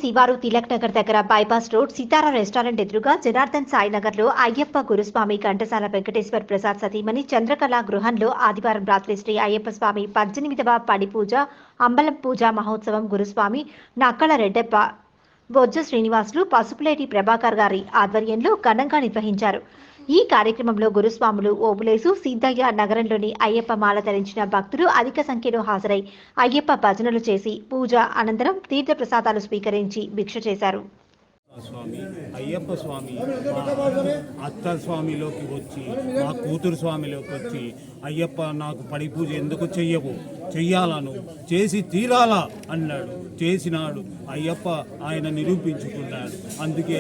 శివారు తిలక్ నగర్ దగ్గర bypass road Sithara restaurant ఎదురుగా జనార్దన్ సాయి నగర్ లో అయ్యప్ప గురుస్వామి ఘంటసాల వెంకటేశ్వర్ ప్రసాద్ సతీమణి చంద్రకళ గృహంలో ఆదివారం రాత్రి శ్రీ అయ్యప్ప స్వామి 18వ పడి పూజ అంబలం పూజ మహోత్సవం గురుస్వామి నక్కల రెడ్డప్ప బొజ్జ శ్రీనివాసులు పసుపులేటి ప్రభాకర్ గారి ఆధ్వర్యంలో ఘనంగా నిర్వహించారు. ఈ కార్యక్రమంలో గురుస్వాములు ఓబులేసు సిద్ధయ్య నగరంలోని అయ్యప్ప మాల ధరించిన భక్తులు అధిక సంఖ్యలో హాజరై అయ్యప్ప భజనలు చేసి పూజ అనంతరం తీర్థ ప్రసాదాలు స్వీకరించి భిక్ష చేశారు. స్వామి అయ్యప్ప స్వామి అత్త స్వామిలోకి వచ్చి మా కూతురు స్వామిలోకి వచ్చి అయ్యప్ప నాకు పడి పూజ ఎందుకు చెయ్యవు, చెయ్యాలను చేసి తీరాలా అన్నాడు. చేసినాడు. అయ్యప్ప ఆయన నిరూపించుకున్నాడు. అందుకే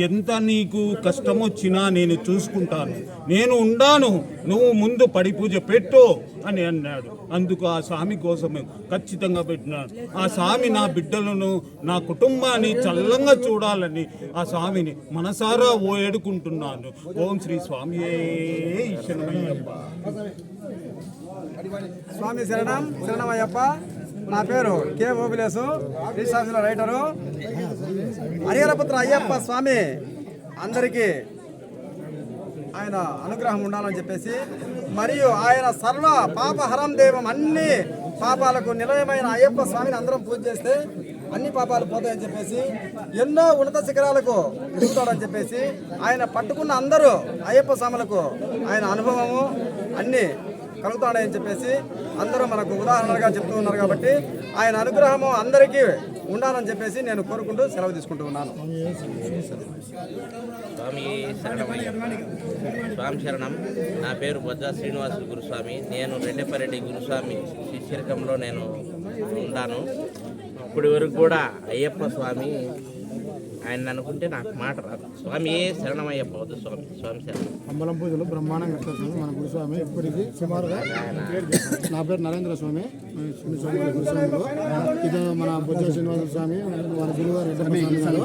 ఎంత నీకు కష్టం వచ్చినా నేను చూసుకుంటాను, నేను ఉండాను, నువ్వు ముందు పడి పూజ పెట్టు అని అన్నాడు. అందుకు ఆ స్వామి కోసమే ఖచ్చితంగా పెట్టినాడు. ఆ స్వామి నా బిడ్డలను నా కుటుంబాన్ని చల్లంగా చూడాలని ఆ స్వామిని మనసారా ఏడుకుంటున్నాను. ఓం శ్రీ స్వామియే శరణమయ్యప్ప. స్వామి శరణం శరణమయ్యప్ప. నా పేరు కే ఓబులేసు, శ్రీశాస్త్ర రైటరు. హరిహరపుత్ర అయ్యప్ప స్వామి అందరికీ ఆయన అనుగ్రహం ఉండాలని చెప్పేసి, మరియు ఆయన సర్వ పాపహరం దేవం, అన్ని పాపాలకు నిలయమైన అయ్యప్ప స్వామిని అందరం పూజ చేస్తే అన్ని పాపాలు పోతాయని చెప్పేసి, ఎన్నో ఉన్నత శిఖరాలకు ఎదుగుతాడని చెప్పేసి, ఆయన పట్టుకున్న అందరూ అయ్యప్ప స్వాములకు ఆయన అనుభవము అన్నీ కలుగుతాడని చెప్పేసి అందరూ మనకు ఉదాహరణగా చెప్తూ ఉన్నారు. కాబట్టి ఆయన అనుగ్రహము అందరికీ ఉండాలని చెప్పేసి నేను కోరుకుంటూ సెలవు తీసుకుంటూ ఉన్నాను. స్వామి స్వామి శరణం. నా పేరు బొజ్జ శ్రీనివాసులు గురుస్వామి. నేను రెడ్డెప్పరెడ్డి గురుస్వామి శిష్యరికంలో నేను ఉంటాను. ఇప్పటి వరకు కూడా అయ్యప్ప స్వామి ఆయన అనుకుంటే నాకు మాట రాదు. స్వామి శరణమయ్యప్ప వద్దు. స్వామి స్వామి శరణం. అంబలం పూజలు బ్రహ్మాండంగా కట్టారు మన గురుస్వామి. ఇప్పటికీ సుమారుగా నా పేరు నరేంద్ర స్వామి, స్వామి గురుస్వామిలో. ఇది మన బొజ్జ శ్రీనివాస స్వామి మన గురువారు రెడ్డప్ప స్వామి గారు.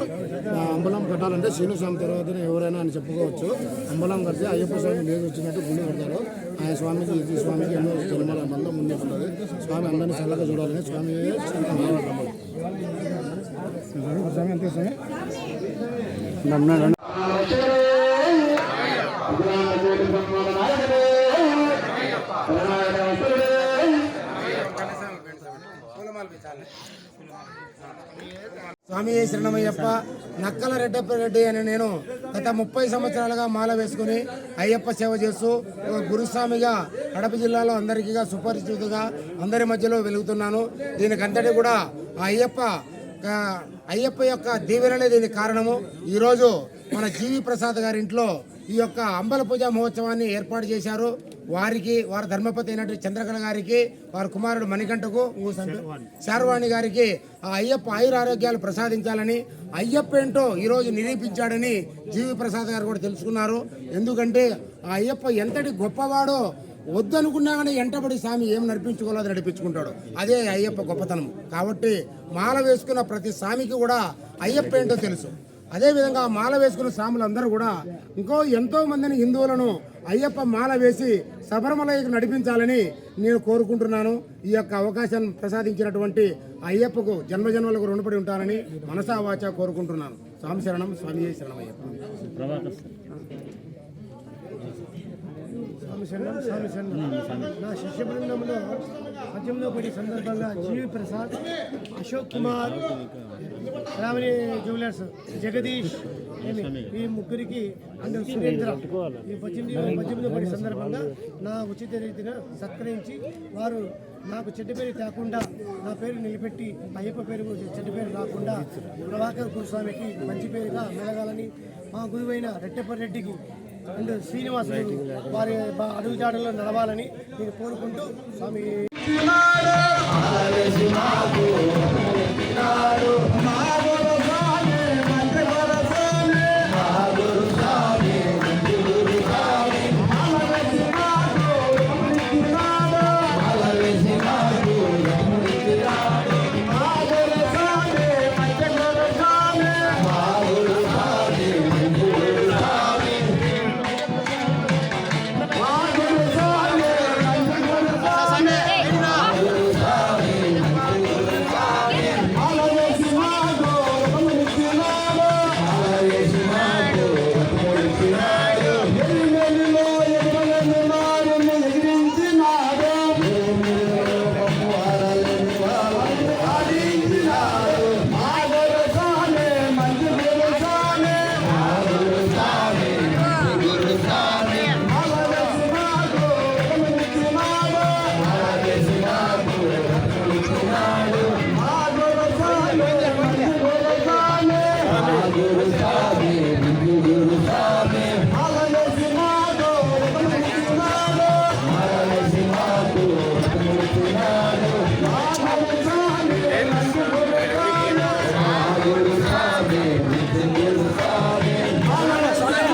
అంబలం కట్టాలంటే శ్రీనివాస తర్వాతనే ఎవరైనా అని చెప్పుకోవచ్చు. అంబలం కడితే అయ్యప్ప స్వామి లేదు వచ్చినట్టు గుండె కడతారు. ఆయన స్వామికి ఈ స్వామికి ఎన్నో జన్మల బంధం ముందే ఉంటుంది. స్వామి అందరినీ చల్లగా చూడాలని స్వామి స్వామి అంతే స్వామి. స్వామి శరణమయ్యప్ప. నక్కల రెడ్డి అని నేను గత 30 సంవత్సరాలుగా మాల వేసుకుని అయ్యప్ప సేవ చేస్తూ గురుస్వామిగా కడప జిల్లాలో అందరికీ సుపరిచితుగా అందరి మధ్యలో వెలుగుతున్నాను. దీనికంతటి కూడా అయ్యప్ప యొక్క దీవెనలే దీనికి కారణము. ఈరోజు మన జీవి ప్రసాద్ గారి ఇంట్లో ఈ యొక్క అంబల పూజ మహోత్సవాన్ని ఏర్పాటు చేశారు. వారికి వారి ధర్మపతి అయినటువంటి చంద్రకళ గారికి, వారి కుమారుడు మణికంఠకు, శార్వాణి గారికి ఆ అయ్యప్ప ఆయురారోగ్యాలు ప్రసాదించాలని, అయ్యప్ప ఏంటో ఈరోజు నిరూపించాడని జీవి ప్రసాద్ గారు కూడా తెలుసుకున్నారు. ఎందుకంటే ఆ అయ్యప్ప ఎంతటి గొప్పవాడో వద్దనుకున్నా కానీ ఎంటబడి స్వామి ఏం నడిపించుకోవాలో అది నడిపించుకుంటాడు. అదే అయ్యప్ప గొప్పతనం. కాబట్టి మాల వేసుకున్న ప్రతి స్వామికి కూడా అయ్యప్ప ఏంటో తెలుసు. అదేవిధంగా మాల వేసుకున్న స్వాములందరూ కూడా ఇంకో ఎంతో మందిని హిందువులను అయ్యప్ప మాల వేసి శబరిమలకి నడిపించాలని నేను కోరుకుంటున్నాను. ఈ యొక్క అవకాశాన్ని ప్రసాదించినటువంటి అయ్యప్పకు జన్మజన్మలకు రుణపడి ఉంటానని మనసా వాచా కోరుకుంటున్నాను. స్వామి శరణం. స్వామి శరణం అయ్యప్ప. స్వామి శరణం. నా శిష్య బృందంలో 18వ పడి సందర్భంగా జీవి ప్రసాద్, అశోక్ కుమార్, శ్రావణి జ్యువెలర్స్, జగదీష్, ఈ ముగ్గురికి అండ్ సురేంద్ర ఈ 18వ పడి సందర్భంగా నా ఉచిత రీతిన సత్కరించి వారు నాకు చెడ్డ పేరు తేకుండా నా పేరు నిలబెట్టి అయ్యప్ప పేరు చెడ్డ పేరు రాకుండా ప్రభాకర్ గురుస్వామికి మంచి పేరుగా మెలగాలని, మా గురువైన రెడ్డెప్పరెడ్డికి అండ్ శ్రీనివాసులు వారి అడుగుజాడల్లో నడవాలని నేను కోరుకుంటూ స్వామి